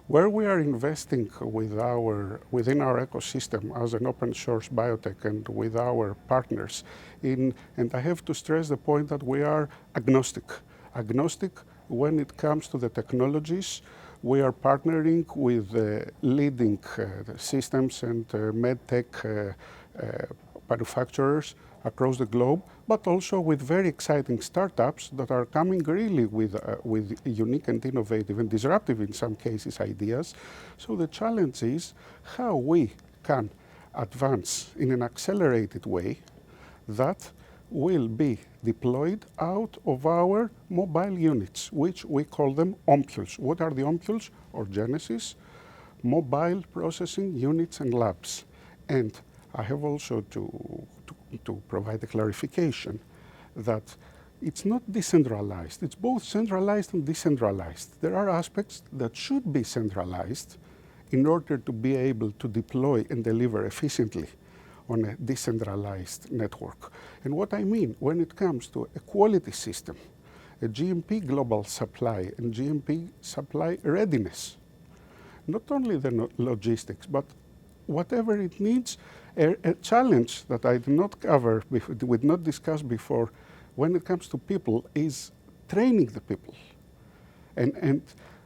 Where we are investing within our ecosystem as an open source biotech and with our partners, and I have to stress the point that we are agnostic. Agnostic when it comes to the technologies. We are partnering with leading systems and medtech manufacturers across the globe, but also with very exciting startups that are coming really with unique and innovative and disruptive, in some cases, ideas. So the challenge is how we can advance in an accelerated way that will be deployed out of our mobile units, which we call them OMPULs. What are the OMPULs? Orgenesis, mobile processing units and labs. And I have also to provide a clarification that it's not decentralized. It's both centralized and decentralized. There are aspects that should be centralized in order to be able to deploy and deliver efficiently on a decentralized network. And what I mean when it comes to a quality system, a GMP global supply and GMP supply readiness, not only the logistics, but whatever it needs. A challenge that I did not cover, did not discuss before, when it comes to people, is training the people. And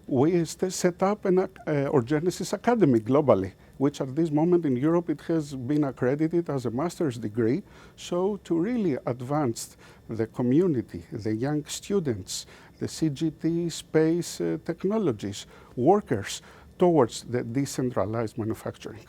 we set up an Orgenesis Academy globally, which at this moment in Europe it has been accredited as a master's degree. So to really advance the community, the young students, the CGT space technologies, workers, towards the decentralized manufacturing.